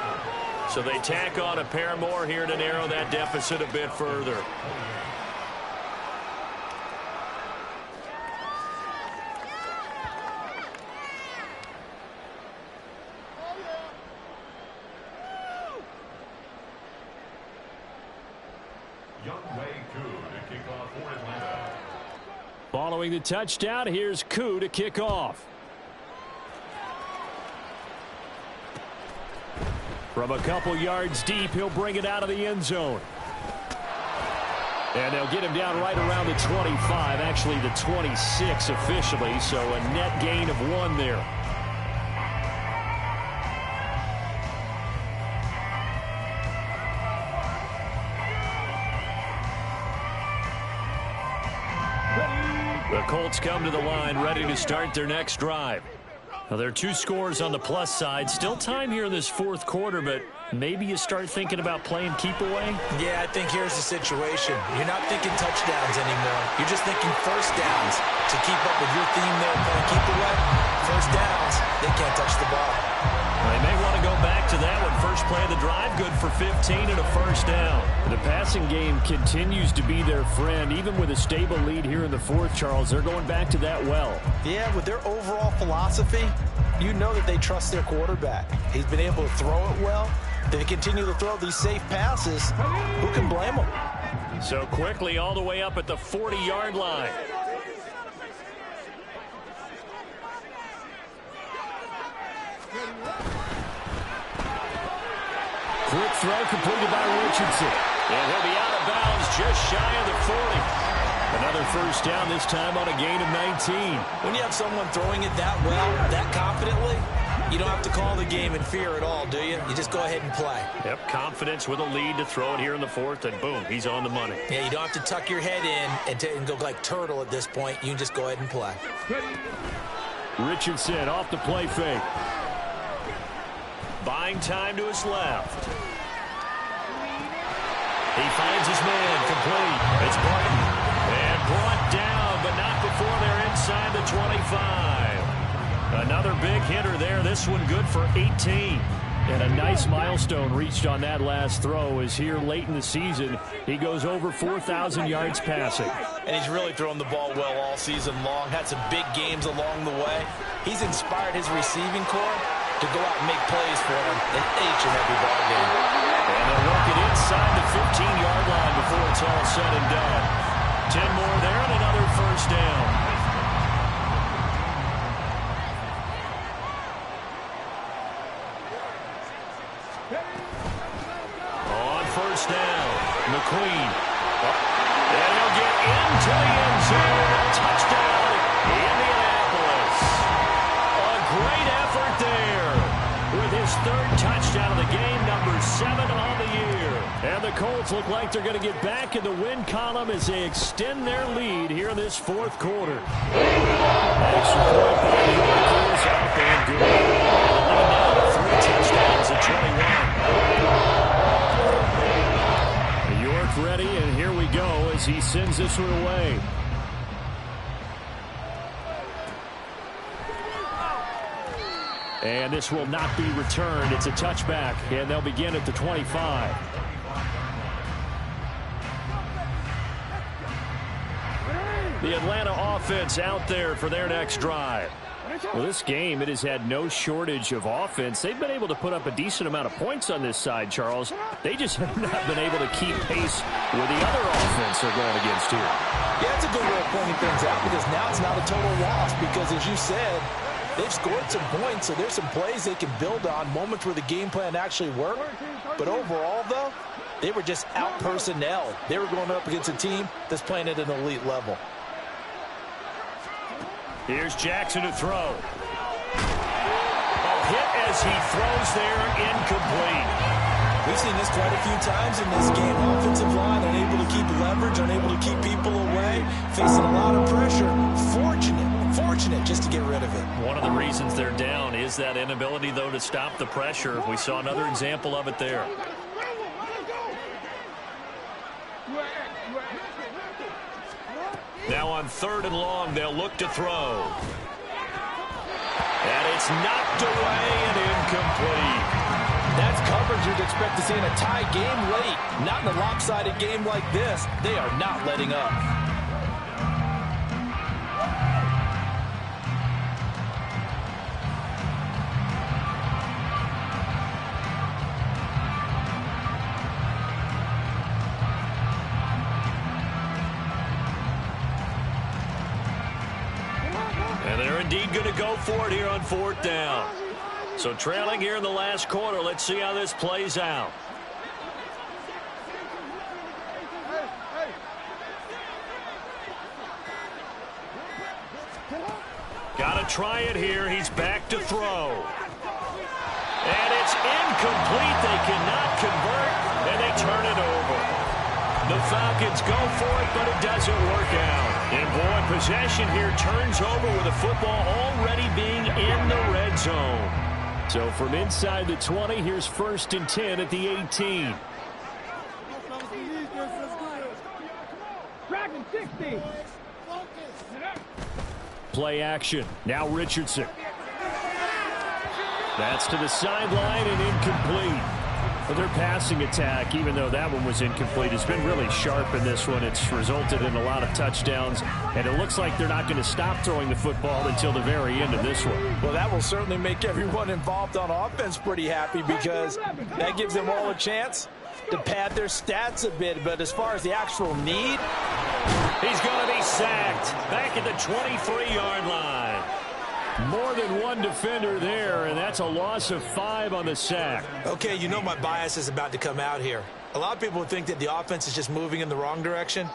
So they tack on a pair more here to narrow that deficit a bit further. Following the touchdown, here's Koo to kick off. From a couple yards deep, he'll bring it out of the end zone. And they'll get him down right around the 25, actually the 26 officially, so a net gain of 1 there. The Colts come to the line ready to start their next drive. Now, there are 2 scores on the plus side. Still time here in this 4th quarter, but maybe you start thinking about playing keep away? Yeah, I think here's the situation. You're not thinking touchdowns anymore. You're just thinking first downs. To keep up with your theme there, playing keep away, first downs, they can't touch the ball. They may want to go back to that one. First play of the drive, good for 15 and a first down. The passing game continues to be their friend. Even with a stable lead here in the fourth, Charles, they're going back to that well. Yeah, with their overall philosophy, you know that they trust their quarterback. He's been able to throw it well. They continue to throw these safe passes. Who can blame them? So quickly all the way up at the 40-yard line. Quick throw completed by Richardson. And he'll be out of bounds just shy of the 40. Another first down, this time on a gain of 19. When you have someone throwing it that well, that confidently, you don't have to call the game in fear at all, do you? You just go ahead and play. Yep, confidence with a lead to throw it here in the fourth, and boom, he's on the money. Yeah, you don't have to tuck your head in and go like turtle at this point. You can just go ahead and play. Richardson off the play fake. Buying time to his left. He finds his man complete. It's Barton. And brought down, but not before they're inside the 25. Another big hitter there. This one good for 18. And a nice milestone reached on that last throw is here late in the season. He goes over 4,000 yards passing. And he's really thrown the ball well all season long. Had some big games along the way. He's inspired his receiving corps to go out and make plays for him in each and every ball game. And they'll work it inside the 15-yard line before it's all said and done. 10 more there and another first down. On first down, McQueen. And he'll get into the end zone. Touchdown, Indianapolis. A great effort there with his third touchdown of the game, number 7 on the year. And the Colts look like they're going to get back in the win column as they extend their lead here in this fourth quarter. Extra point by the York is up and good. Lead now to 3 touchdowns at 21. York ready, and here we go as he sends this one away. And this will not be returned. It's a touchback, and they'll begin at the 25. The Atlanta offense out there for their next drive. Well, this game, it has had no shortage of offense. They've been able to put up a decent amount of points on this side, Charles. They just have not been able to keep pace with the other offense they're going against here. Yeah, it's a good way of pointing things out because now it's not a total loss because, as you said, they've scored some points, so there's some plays they can build on, moments where the game plan actually worked. But overall, though, they were just out-personnel. They were going up against a team that's playing at an elite level. Here's Jackson to throw. A hit as he throws there, incomplete. We've seen this quite a few times in this game. Offensive line unable to keep leverage, unable to keep people away, facing a lot of pressure. Fortunate just to get rid of it. One of the reasons they're down is that inability, though, to stop the pressure. We saw another example of it there. Now on 3rd and long, they'll look to throw. And it's knocked away and incomplete. That's coverage you'd expect to see in a tie game late. Not in a lopsided game like this. They are not letting up. And they're indeed going to go for it here on 4th down. So trailing here in the last quarter. Let's see how this plays out. Got to try it here. He's back to throw. And it's incomplete. They cannot convert, and they turn it over. The Falcons go for it, but it doesn't work out. And boy, possession here turns over with the football already being in the red zone. So from inside the 20, here's 1st and 10 at the 18. Play action. Now Richardson. That's to the sideline and incomplete. But their passing attack, even though that one was incomplete, has been really sharp in this one. It's resulted in a lot of touchdowns, and it looks like they're not going to stop throwing the football until the very end of this one. Well, that will certainly make everyone involved on offense pretty happy because that gives them all a chance to pad their stats a bit. But as far as the actual need, he's going to be sacked back at the 23-yard line. More than one defender there, and that's a loss of 5 on the sack. Okay, you know my bias is about to come out here. A lot of people think that the offense is just moving in the wrong direction.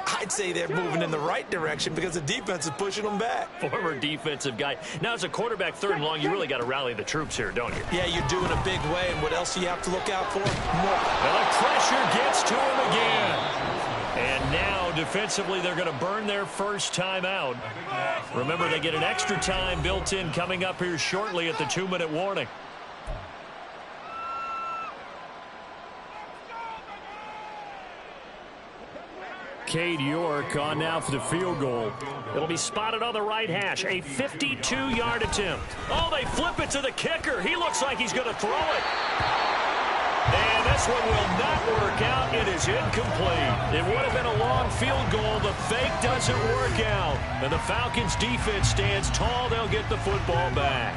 I'd say they're moving in the right direction because the defense is pushing them back. Former defensive guy. Now, as a quarterback, 3rd and long, you really got to rally the troops here, don't you? Yeah, you do in a big way. And what else do you have to look out for? More. Well, the pressure gets to him again. And now, defensively, they're going to burn their first time out. Remember, they get an extra time built in coming up here shortly at the 2-minute warning. Cade York on now for the field goal. It'll be spotted on the right hash. A 52-yard attempt. Oh, they flip it to the kicker. He looks like he's going to throw it. And this one will not work out. It is incomplete. It would have been a long field goal. The fake doesn't work out. And the Falcons defense stands tall. They'll get the football back.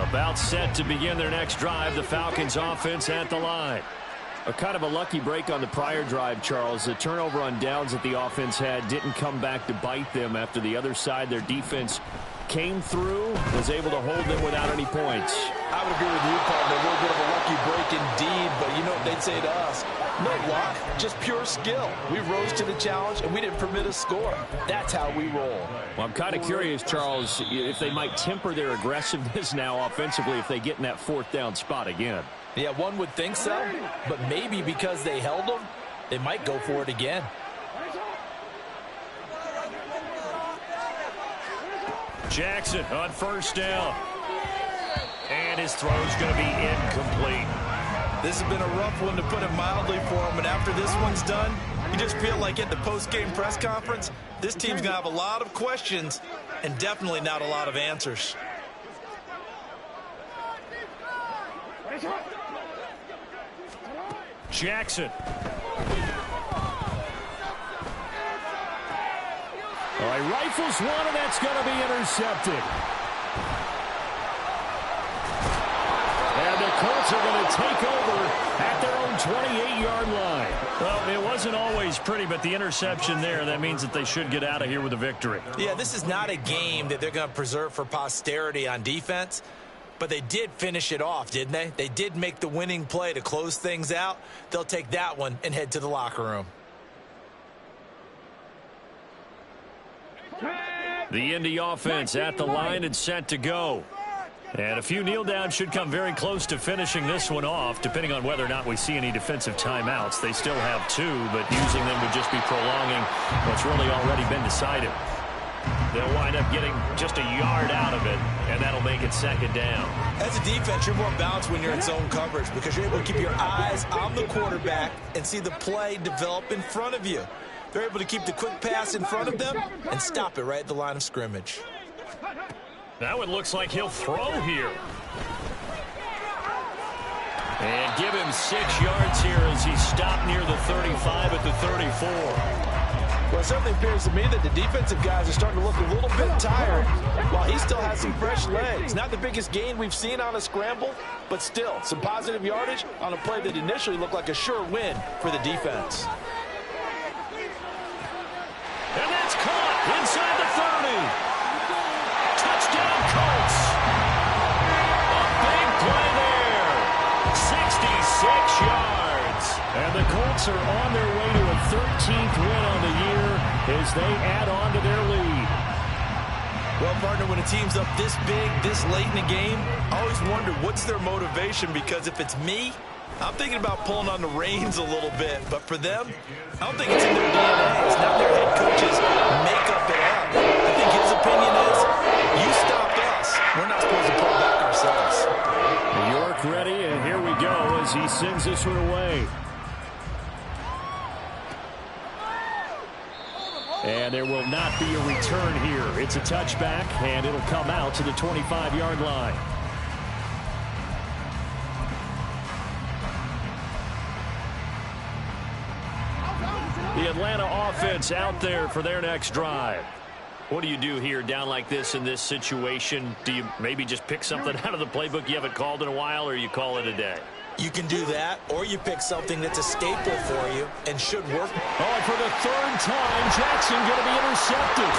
About set to begin their next drive. The Falcons offense at the line. A kind of a lucky break on the prior drive, Charles. The turnover on downs that the offense had didn't come back to bite them after the other side. Their defense came through, was able to hold them without any points. I would agree with you, partner. A little bit of a lucky break indeed, but you know what they'd say to us? No luck, just pure skill. We rose to the challenge, and we didn't permit a score. That's how we roll. Well, I'm kind of curious, Charles, if they might temper their aggressiveness now offensively if they get in that 4th down spot again. Yeah, one would think so, but maybe because they held them, they might go for it again. Jackson on 1st down. And his throw's going to be incomplete. This has been a rough one, to put it mildly, for him. And after this one's done, you just feel like at the post-game press conference, this team's going to have a lot of questions and definitely not a lot of answers. Jackson. All right, rifles one, and that's going to be intercepted. And the Colts are going to take over at their own 28-yard line. Well, it wasn't always pretty, but the interception there, that means that they should get out of here with a victory. Yeah, this is not a game that they're going to preserve for posterity on defense. But they did finish it off, didn't they? They did make the winning play to close things out. They'll take that one and head to the locker room. The Indy offense at the line and set to go. And a few kneel downs should come very close to finishing this one off, depending on whether or not we see any defensive timeouts. They still have 2, but using them would just be prolonging what's really already been decided. They'll wind up getting just a yard out of it, and that'll make it 2nd down. As a defense, you're more balanced when you're in zone coverage because you're able to keep your eyes on the quarterback and see the play develop in front of you. They're able to keep the quick pass in front of them and stop it right at the line of scrimmage. That one looks like he'll throw here. And give him 6 yards here as he stopped near the 35 at the 34. Well, it certainly appears to me that the defensive guys are starting to look a little bit tired while he still has some fresh legs. Not the biggest gain we've seen on a scramble, but still some positive yardage on a play that initially looked like a sure win for the defense. And that's caught inside the 30. Touchdown, Colts. A big play there. 66 yards. And the Colts are on their way to a 13th win on the year as they add on to their lead. Well, partner, when a team's up this big, this late in the game, I always wonder what's their motivation, because if it's me, I'm thinking about pulling on the reins a little bit. But for them, I don't think it's in their DNA. It's not their head coach's makeup at all. I think his opinion is, you stop us. We're not supposed to pull back ourselves. York ready, and here we go as he sends this one away. And there will not be a return here. It's a touchback, and it'll come out to the 25-yard line. The Atlanta offense out there for their next drive. What do you do here down like this in this situation? Do you maybe just pick something out of the playbook you haven't called in a while, or you call it a day? You can do that, or you pick something that's a staple for you and should work. Oh, and for the third time, Jackson going to be intercepted.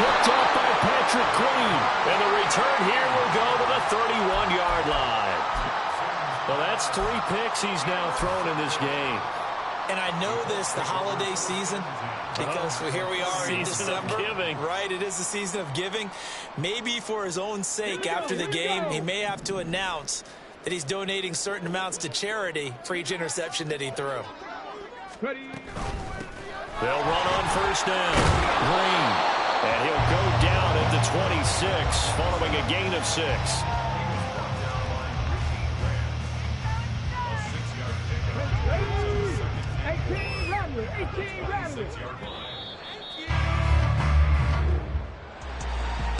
Picked off by Patrick Queen. And the return here will go to the 31-yard line. Well, that's 3 picks he's now thrown in this game. And I know this, the holiday season, because here we are in December. Season of giving. Right, it is the season of giving. Maybe for his own sake after the game, he may have to announce that he's donating certain amounts to charity for each interception that he threw. Ready. They'll run on first down. Green. And he'll go down at the 26 following a gain of 6. 18 Rattler.